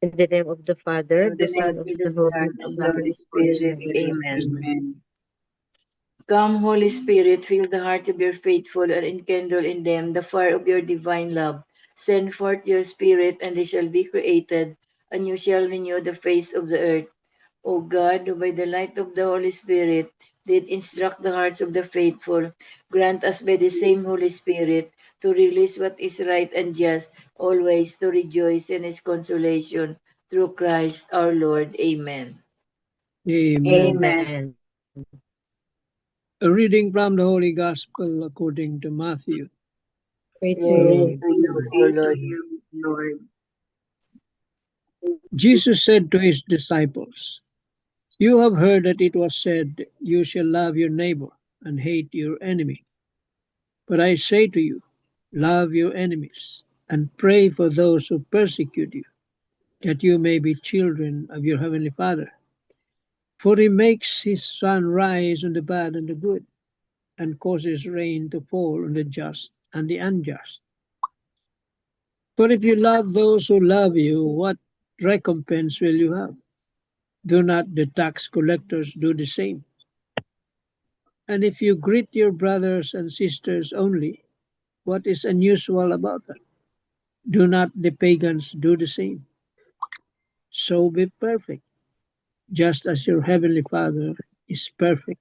In the name of the Father, of the the Son, Father, of the the Son, Holy of the Holy Spirit. Spirit. Amen. Amen. Come, Holy Spirit, fill the heart of your faithful and enkindle in them the fire of your divine love. Send forth your Spirit, and they shall be created, and you shall renew the face of the earth. O God, who by the light of the Holy Spirit did instruct the hearts of the faithful, grant us by the same Holy Spirit to release what is right and just, always to rejoice in his consolation. Through Christ our Lord. Amen. Amen. Amen. A reading from the Holy Gospel according to Matthew. Praise Glory to you, to O you. Lord. Lord. Jesus said to his disciples, "You have heard that it was said, 'You shall love your neighbor and hate your enemy.' But I say to you, love your enemies and pray for those who persecute you, that you may be children of your heavenly Father. For he makes his sun rise on the bad and the good, and causes rain to fall on the just and the unjust. For if you love those who love you, what recompense will you have? Do not the tax collectors do the same? And if you greet your brothers and sisters only, what is unusual about that? Do not the pagans do the same? So be perfect, just as your heavenly Father is perfect."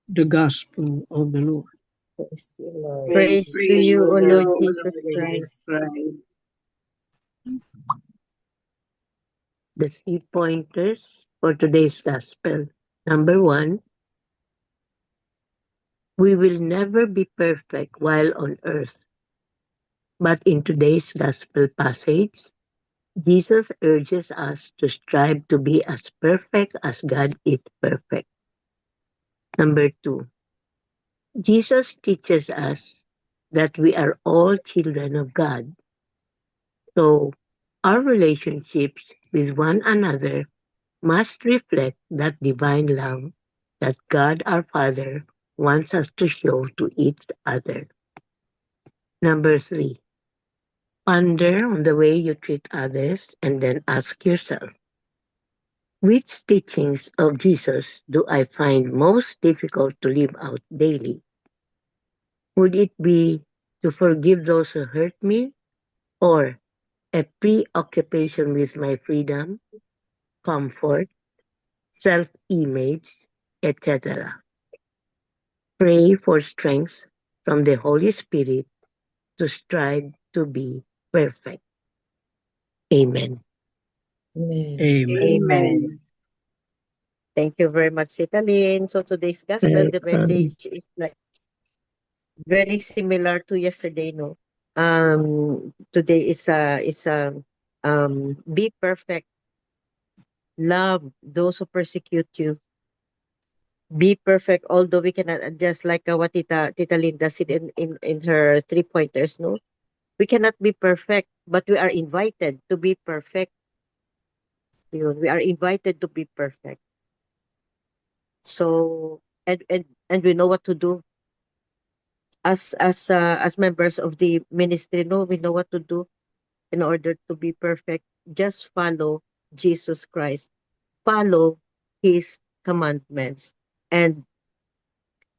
The Gospel of the Lord. Praise the Lord. Praise to Praise you, to O you, Lord O Jesus Lord Christ. Jesus Christ. The key pointers for today's Gospel. Number 1, we will never be perfect while on earth. But in today's Gospel passage, Jesus urges us to strive to be as perfect as God is perfect. Number 2, Jesus teaches us that we are all children of God. So our relationships with one another must reflect that divine love that God our Father wants us to show to each other. Number 3, ponder on the way you treat others and then ask yourself, which teachings of Jesus do I find most difficult to live out daily? Would it be to forgive those who hurt me, or a preoccupation with my freedom, comfort, self image, etc.? Pray for strength from the Holy Spirit to strive to be perfect. Amen. Amen. Amen. Amen. Amen. Thank you very much, Citalin. So today's gospel, the Welcome. message is like very similar to yesterday, no? Today is be perfect, love those who persecute you, be perfect. Although we cannot, just like what Tita Linda said in her 3 pointers, no, we cannot be perfect, but we are invited to be perfect. Yun, we are invited to be perfect. So and we know what to do as members of the ministry. No, we know what to do in order to be perfect. Just follow Jesus Christ, follow His commandments, and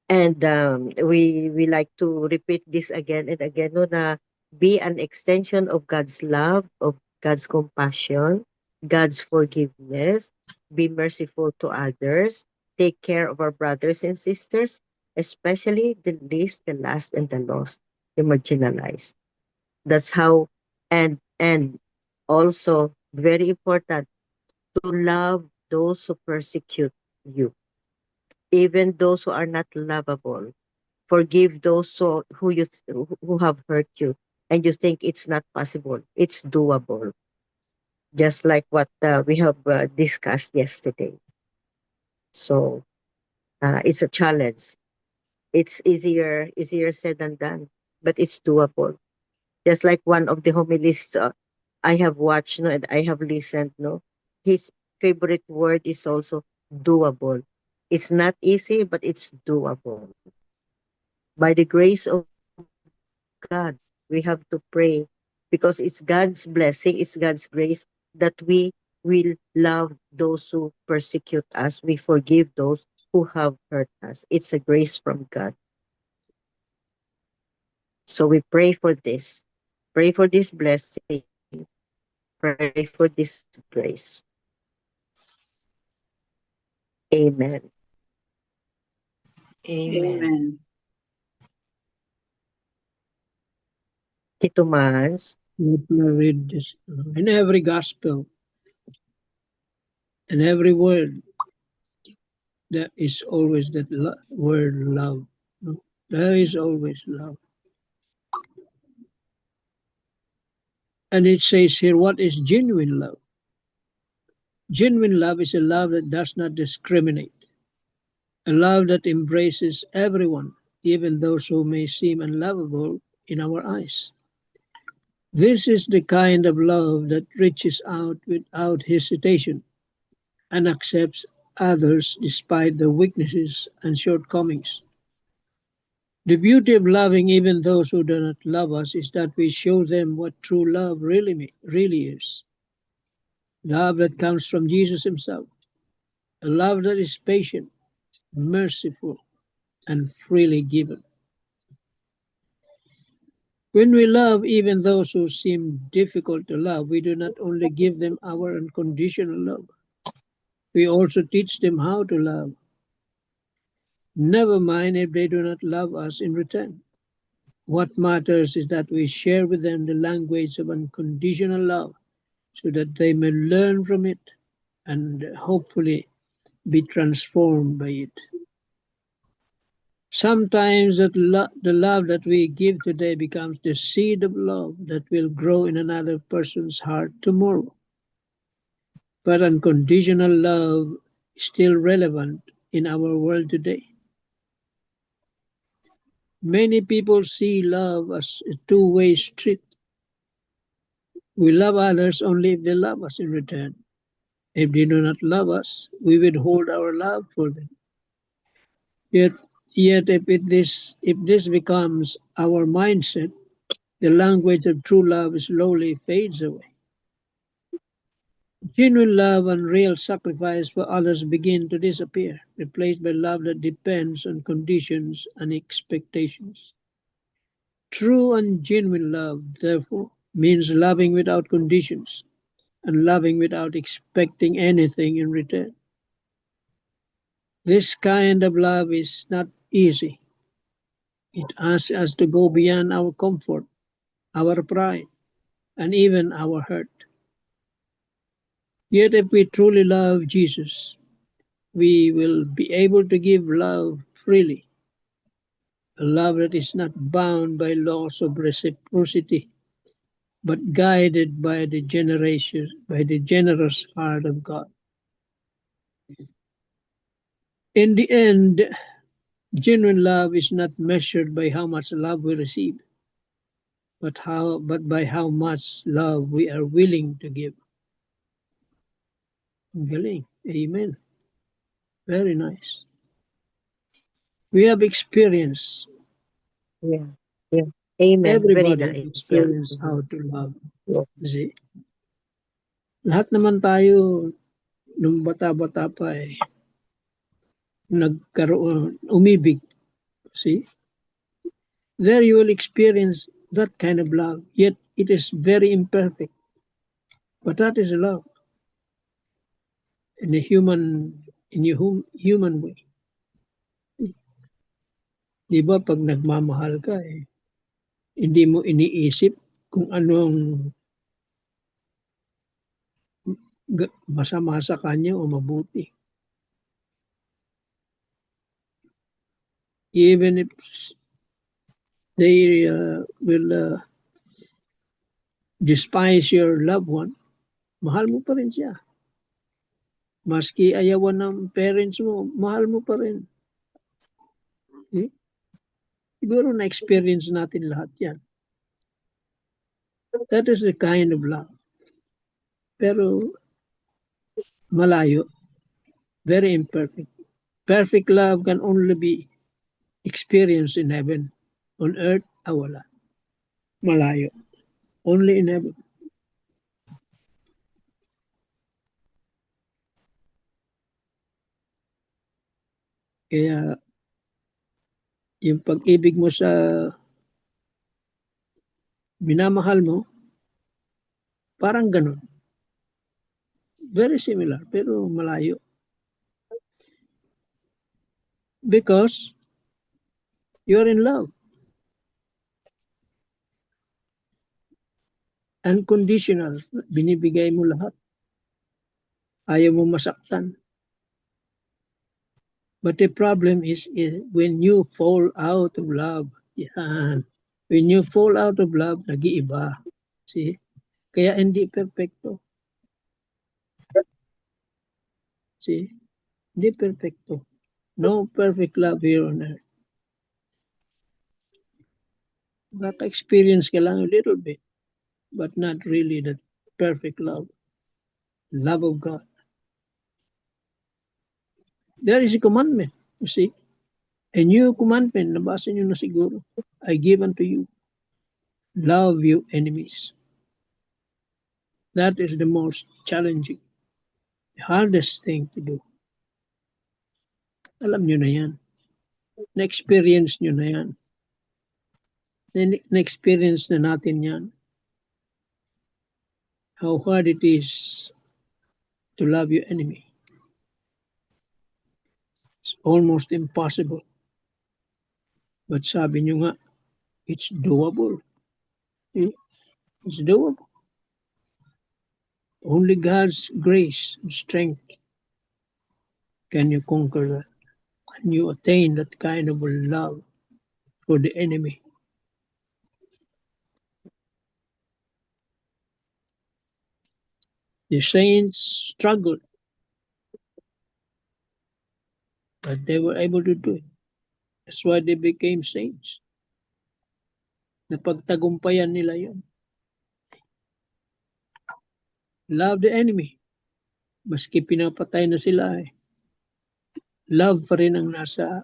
we like to repeat this again and again. No, na be an extension of God's love, of God's compassion, God's forgiveness. Be merciful to others. Take care of our brothers and sisters, especially the least, the last, and the lost, the marginalized. That's how, and also very important, to love those who persecute you, even those who are not lovable. Forgive those who have hurt you, and you think it's not possible. It's doable, just like what we have discussed yesterday. So it's a challenge. It's easier said than done, but it's doable. Just like one of the homilies I have watched, no, and I have listened, no, his favorite word is also doable. It's not easy, but it's doable. By the grace of God, We have to pray because it's God's blessing, it's God's grace that we will love those who persecute us. We forgive those who have hurt us. It's a grace from God. So we pray for this. Pray for this blessing. Pray for this grace. Amen. Amen. Tito Mans, Let me read this. In every gospel, in every word, there is always that word love. No? There is always love. And it says here, what is genuine love? Genuine love is a love that does not discriminate, a love that embraces everyone, even those who may seem unlovable in our eyes. This is the kind of love that reaches out without hesitation and accepts others despite their weaknesses and shortcomings. The beauty of loving even those who do not love us is that we show them what true love really is. Love that comes from Jesus himself, a love that is patient, merciful, and freely given. When we love even those who seem difficult to love, we do not only give them our unconditional love, we also teach them how to love. Never mind if they do not love us in return. What matters is that we share with them the language of unconditional love so that they may learn from it and hopefully be transformed by it. Sometimes the love that we give today becomes the seed of love that will grow in another person's heart tomorrow. But unconditional love is still relevant in our world today. Many people see love as a two-way street. We love others only if they love us in return. If they do not love us, we withhold our love for them. Yet, if this becomes our mindset, the language of true love slowly fades away. Genuine love and real sacrifice for others begin to disappear, replaced by love that depends on conditions and expectations. True and genuine love, therefore, means loving without conditions and loving without expecting anything in return. This kind of love is not easy. It asks us to go beyond our comfort, our pride, and even our hurt. Yet, if we truly love Jesus, we will be able to give love freely, a love that is not bound by laws of reciprocity, but guided by the generous heart of God. In the end, genuine love is not measured by how much love we receive, but by how much love we are willing to give. Galing. Amen. Very nice. We have experienced, yeah, yeah. Amen. Very everybody has nice. Yeah. experienced how to love. Yeah. See? Lahat naman tayo, nung bata-bata pa umibig. See? There you will experience that kind of love, yet it is very imperfect. But that is love in a human way. Di ba pag nagmamahal ka hindi mo iniisip kung anong masama sa kanya o mabuti. Even if they will despise your loved one, mahal mo pa rin siya. Maski ayawan ng parents mo, mahal mo pa rin. Siguro na-experience natin lahat yan. That is the kind of love. Pero malayo, very imperfect. Perfect love can only be experienced in heaven. On earth, wala. malayo. Only in heaven. Kaya yung pag-ibig mo sa minamahal mo, parang ganun. Very similar, pero malayo. Because you're in love. Unconditional. Binibigay mo lahat. Ayaw mo masaktan. But the problem is when you fall out of love. Yan. When you fall out of love, nag-iiba. See? Kaya hindi perfecto. See? Hindi perfecto. No perfect love here on earth. Baka-experience ka lang a little bit, but not really the perfect love. Love of God. There is a commandment, you see. A new commandment, nabasa nyo na siguro. I give unto you. Love your enemies. That is the most challenging, the hardest thing to do. Alam nyo na yan. Na-experience nyo na yan. Na-experience na natin yan. How hard it is to love your enemy. It's almost impossible. But sabi nyo nga, it's doable. It's doable. Only God's grace and strength can you conquer that. Can you attain that kind of love for the enemy? The saints struggled, but they were able to do it. That's why they became saints. Napagtagumpayan nila yun. Love the enemy. Maski pinapatay na sila love pa rin ang nasa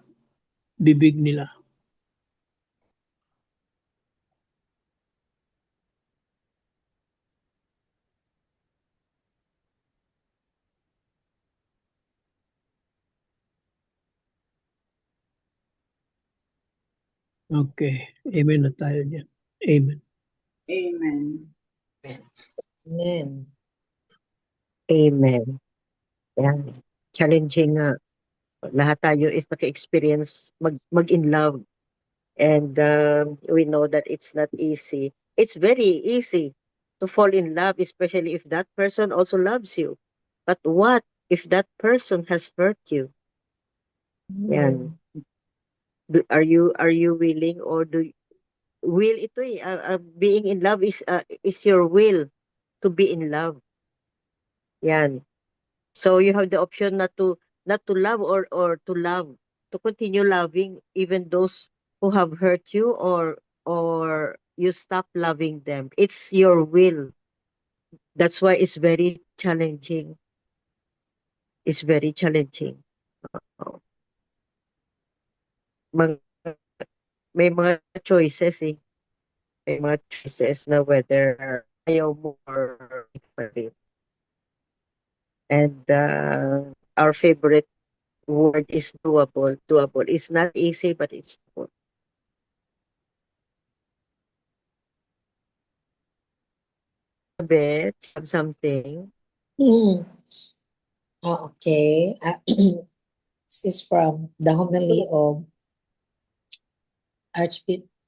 bibig nila. Okay. Amen na tayo dyan. Amen. Amen. Amen. Amen. Yan. Challenging nga. Lahat tayo is naka-experience mag-in love. And we know that it's not easy. It's very easy to fall in love, especially if that person also loves you. But what if that person has hurt you? Yan. Are you willing, or will ito being in love is your will to be in love. Yan. So you have the option not to love, or to love, to continue loving even those who have hurt you, or you stop loving them. It's your will. That's why it's very challenging. It's very challenging. Oh. May mga choices May mga choices na whether ayaw mo or and our favorite word is doable. Doable. It's not easy, but it's doable. Bit have something. Okay. This is from the homily of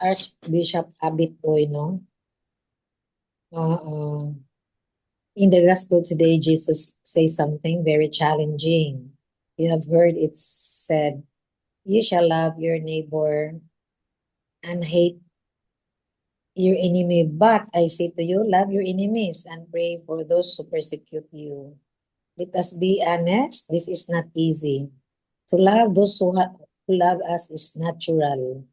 Archbishop Abitoy, no? In the gospel today, Jesus says something very challenging. You have heard it said, you shall love your neighbor and hate your enemy. But I say to you, love your enemies and pray for those who persecute you. Let us be honest, this is not easy. To love those who love us is natural.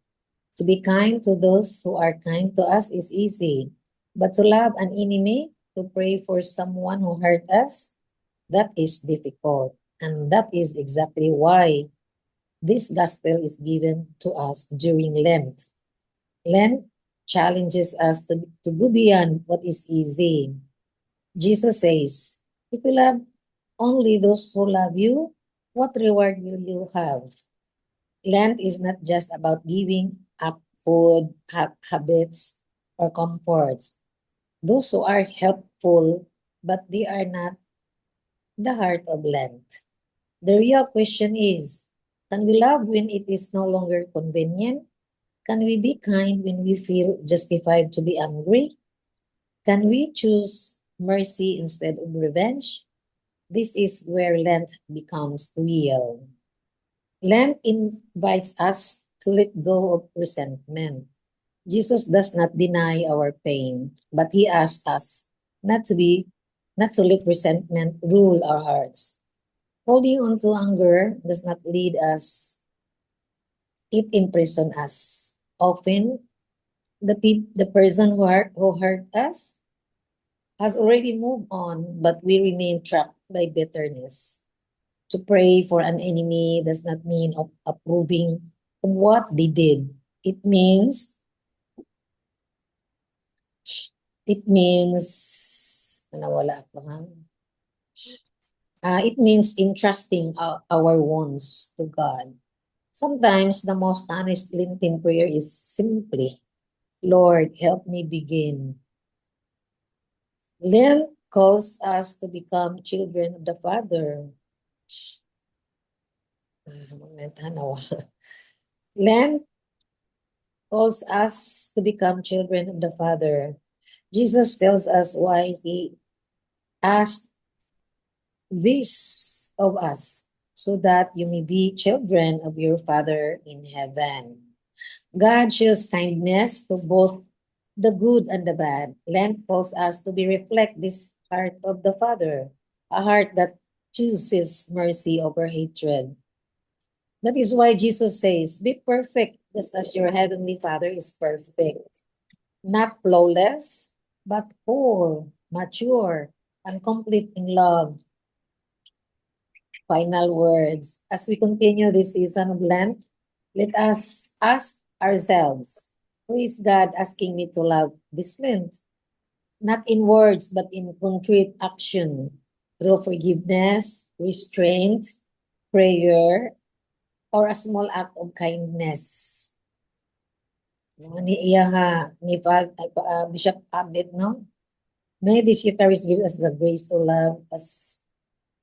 To be kind to those who are kind to us is easy. But to love an enemy, to pray for someone who hurt us, that is difficult. And that is exactly why this gospel is given to us during Lent. Lent challenges us to go beyond what is easy. Jesus says, if you love only those who love you, what reward will you have? Lent is not just about giving up food, habits, or comforts. Those who are helpful, but they are not the heart of Lent. The real question is, can we love when it is no longer convenient? Can we be kind when we feel justified to be angry? Can we choose mercy instead of revenge? This is where Lent becomes real. Lent invites us to let go of resentment. Jesus does not deny our pain, but he asks us not to let resentment rule our hearts. Holding on to anger does not lead us, it imprisons us. Often, the person who hurt us has already moved on, but we remain trapped by bitterness. To pray for an enemy does not mean approving of what they did. It means nawala ako ha. It means entrusting our wounds to God. Sometimes the most honest Lenten prayer is simply, Lord, help me begin. Lent calls us to become children of the Father. Lent calls us to become children of the Father. Jesus tells us why he asked this of us, so that you may be children of your Father in heaven. God shows kindness to both the good and the bad. Lent calls us to be reflect this heart of the Father, a heart that chooses mercy over hatred. That is why Jesus says, be perfect just as your heavenly Father is perfect. Not flawless, but whole, mature, and complete in love. Final words. As we continue this season of Lent, let us ask ourselves, who is God asking me to love this Lent? Not in words, but in concrete action, through forgiveness, restraint, prayer, or a small act of kindness. Ni Bishop Abed, no? May this Eucharist give us the grace to love as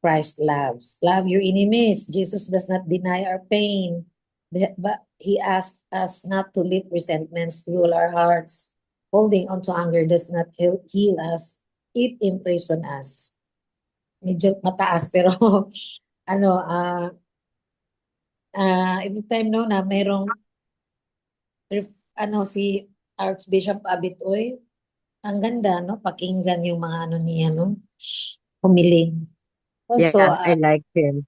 Christ loves. Love your enemies. Jesus does not deny our pain, but he asked us not to let resentments rule our hearts. Holding on to anger does not heal us. It imprisons us. Medyo mataas, pero ano, every time no na merong si Archbishop Abitoy, ang ganda, no? Pakinggan yung mga ano niya, no? Humiling. Also, Yeah, I like him.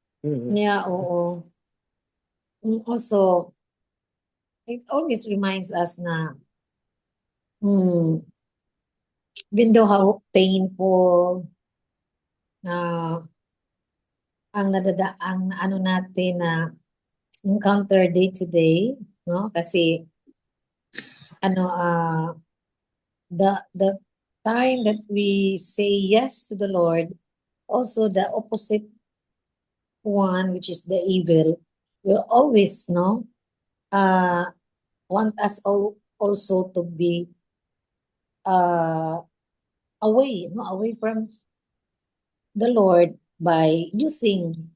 yeah, oo. Also, it always reminds us na, even though how painful na ang ano natin na encounter day to day, no? Kasi the time that we say yes to the Lord, also the opposite one, which is the evil, will always want us also to be away from the Lord by using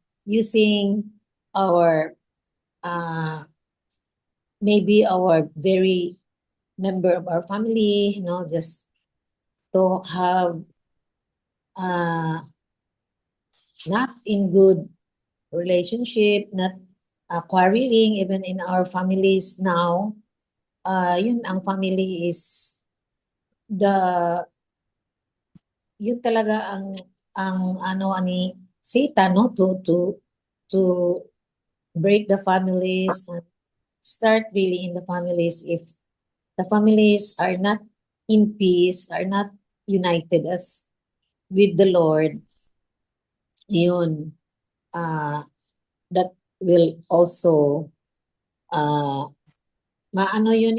our maybe our very member of our family, just to have not in good relationship, not quarreling even in our families now. Yun ang family is yun talaga ang ano ani Satan, no, to break the families and start really in the families. If the families are not in peace, are not united as with the Lord, yun, that will also maano yun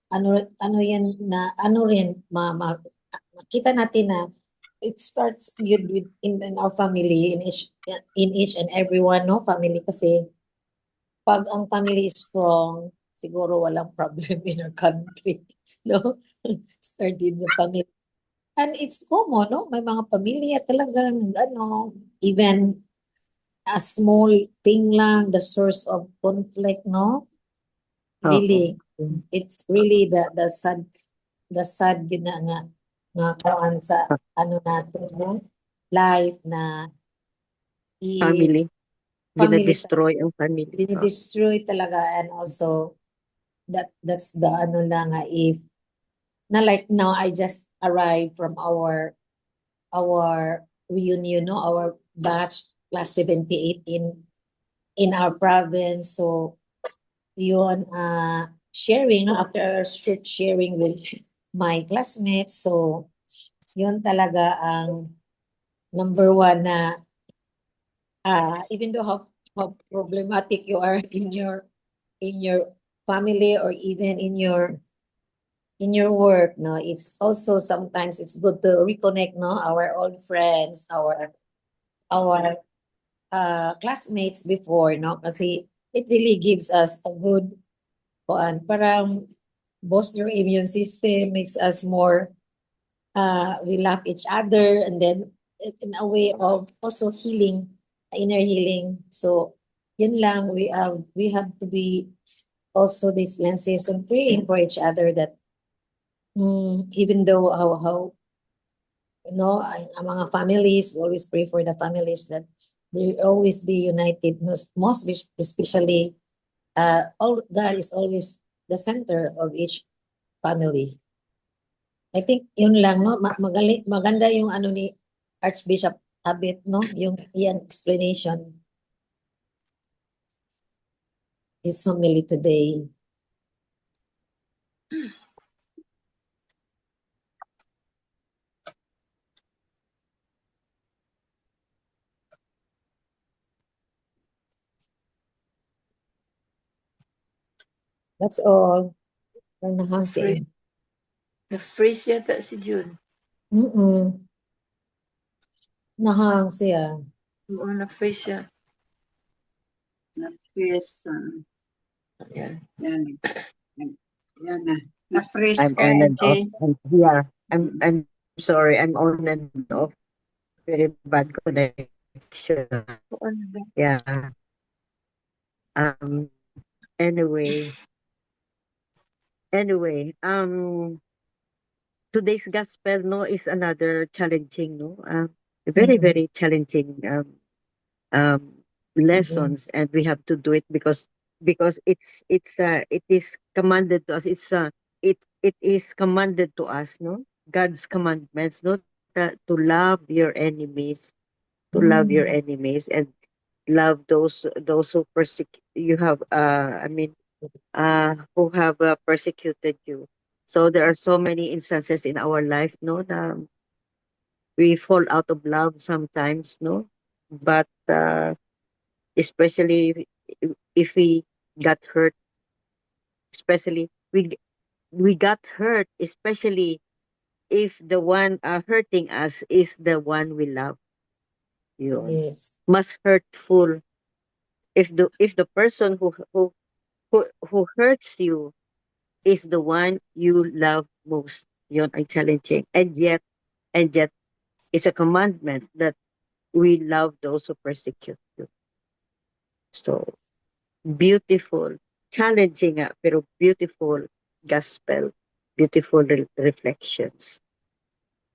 ano yan na ano rin makita natin na it starts good in our family in each and everyone, no, family, kasi pag ang family is strong, siguro walang problem in our country, no? Start in the family. And it's common, no? May mga pamilya talagang, ano, even a small thing lang, the source of conflict, no? Oo. Really, it's really the sad yun nga kawan sa ano natin, no? Life na if Family. family Gina-destroy ang family. dinidestroy talaga, and also that's the ano lang nga, if na like now I just arrived from our reunion, no, our batch class 78 in our province. So yun, sharing, no, after our sharing with my classmates, so yun talaga ang number one na even though how problematic you are in your family, or even in your work, no, it's also sometimes it's good to reconnect, no, our old friends, our classmates before, no, kasi it really gives us a good parang boost your immune system, makes us more we love each other, and then in a way of also healing, inner healing. So yun lang, we have to be also this Lent season praying for each other, that even though how ang mga families, we always pray for the families that they always be united, most especially all God is always the center of each family. I think yun lang, no, maganda yung ano ni Archbishop Abit, no, yung iyang explanation, his homily today. That's all. Na-freeze. Na-freeze yata si June. Nahang siya. Oo, na-freeze siya. Na-freeze. Yan. Yan. Yan na. Na-freeze I'm ka, on and MJ. off. Yeah, I'm sorry. I'm on and off. Very bad connection. Ano ba? Yeah. Anyway, today's gospel, no, is another challenging, no, very very challenging lessons, and we have to do it because it is commanded to us. It is commanded to us, no, God's commandments, no, to love your enemies, and love those who persecute you have who have persecuted you. So there are so many instances in our life, no, that we fall out of love sometimes, no, but especially if we got hurt, especially we got hurt, especially if the one hurting us is the one we love. Yun. Yes. Mas hurtful if the person who hurts you is the one you love most. Yun ang challenging. And yet it's a commandment that we love those who persecute you. So beautiful, challenging nga, pero beautiful gospel, beautiful reflections,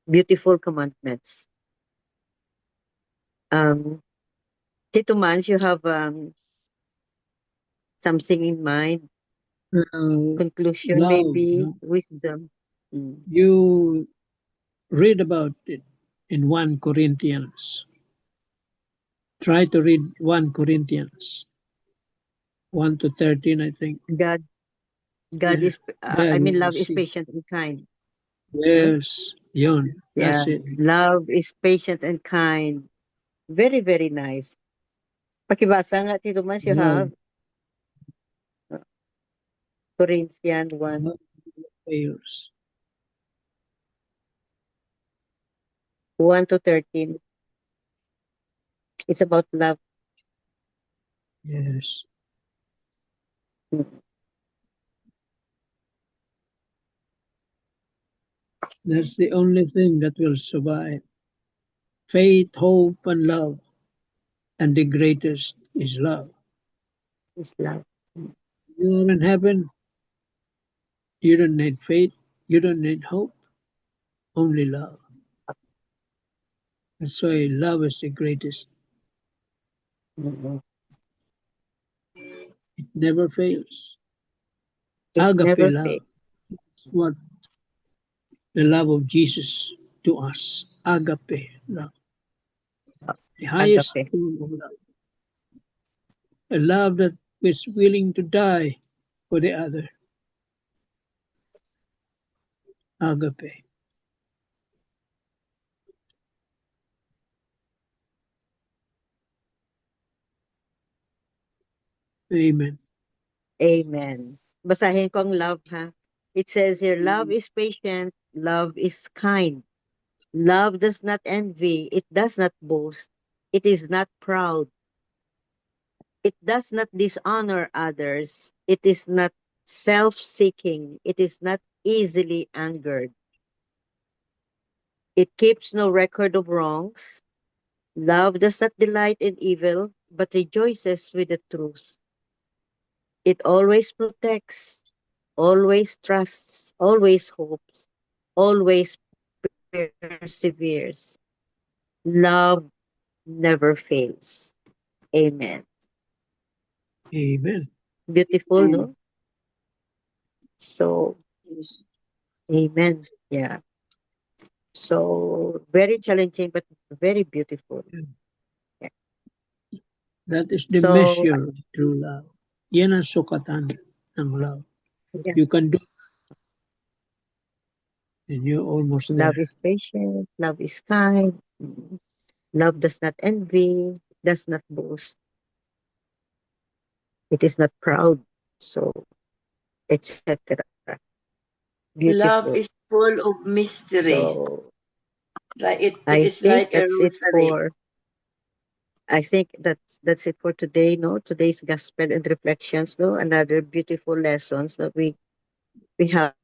beautiful commandments. Tito Mans, you have something in mind? Conclusion, Love, maybe no? wisdom. You read about it in 1 Corinthians. Try to read 1 Corinthians 1 to 13, I think. God Yeah. is, There you love is see. patient and kind. Yes, yun. That's Yeah, it. love is patient and kind. Very, very nice. Pakibasa nga, Tito Mans, you Love. have Corinthians 1. fails. 1 to 13. It's about love. Yes. That's the only thing that will survive. Faith, hope, and love. And the greatest is love. Is love. You are in heaven. You don't need faith. You don't need hope. Only love. That's why love is the greatest. Mhm. It never fails. It Agape never love. fails. What the love of Jesus to us. Agape love. The highest Agape. form of love. A love that is willing to die for the other. Agape. Amen. Amen. Basahin ko ang love, ha? It says here, love is patient, love is kind. Love does not envy, it does not boast, it is not proud, it does not dishonor others, it is not self-seeking, it is not easily angered. It keeps no record of wrongs. Love does not delight in evil, but rejoices with the truth. It always protects, always trusts, always hopes, always perseveres. Love never fails. Amen. Amen. Beautiful, Amen. no? So, Yes. amen. Yeah. So, very challenging, but very beautiful. That is the So, measure of true love. Yan ang sukatan ng love. yeah. You can do and you're almost Love there. is patient, love is kind, love does not envy, does not boast, it is not proud, so, etc. Love Beautiful. is full of mystery. So, Like it I is think like a that's it rosary. for I think that's it for today, no? Today's gospel and reflections, no? Another beautiful lessons that we have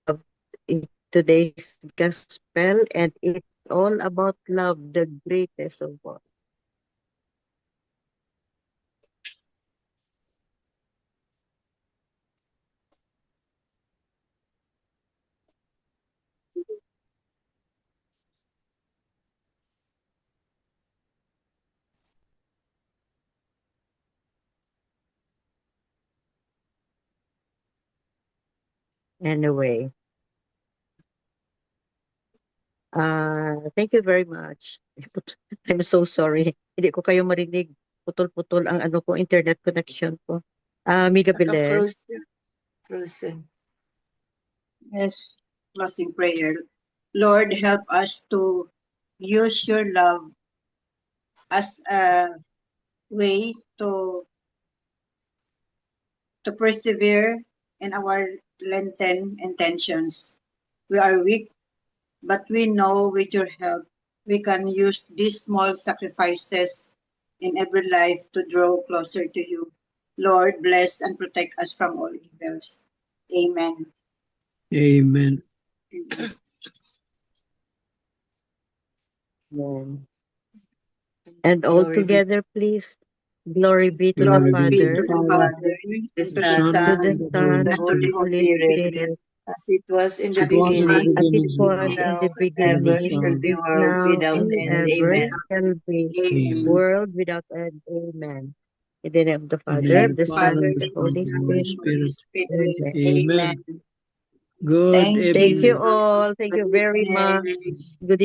in today's gospel, and it's all about love, the greatest of all. Anyway, thank you very much. I'm so sorry. Hindi ko kayo marinig. Putol-putol ang ano ko, internet connection ko. Amiga Beles. Frozen. Yes. Closing prayer. Lord, help us to use your love as a way to persevere in our Lenten intentions. We are weak, but we know with your help we can use these small sacrifices in every life to draw closer to you. Lord, bless and protect us from all evils. Amen. Amen. Amen. And all Glory be, together, please. Glory be to the Glory be to Be the to Father, the Father, Father, the and to the the Son, to Son, the Son, and the Son, Holy and to and the the Spirit, Holy Holy Spirit, Spirit, Spirit, as it was in the as was in the beginning, as it beginning, was is in now the and and ever is beginning, shall now, be is world now, without and end. and ever Amen. ever. shall be, Amen. Amen. world without end. Amen. In the name of the In the name Father, of of the the Father, Son, Father, and and of the the the Son, Holy and the Son, Holy and Spirit. the Holy Spirit. Spirit. Amen. Amen. Amen. Good Thank Thank you evening. you. all. Thank you very much. Amen. Good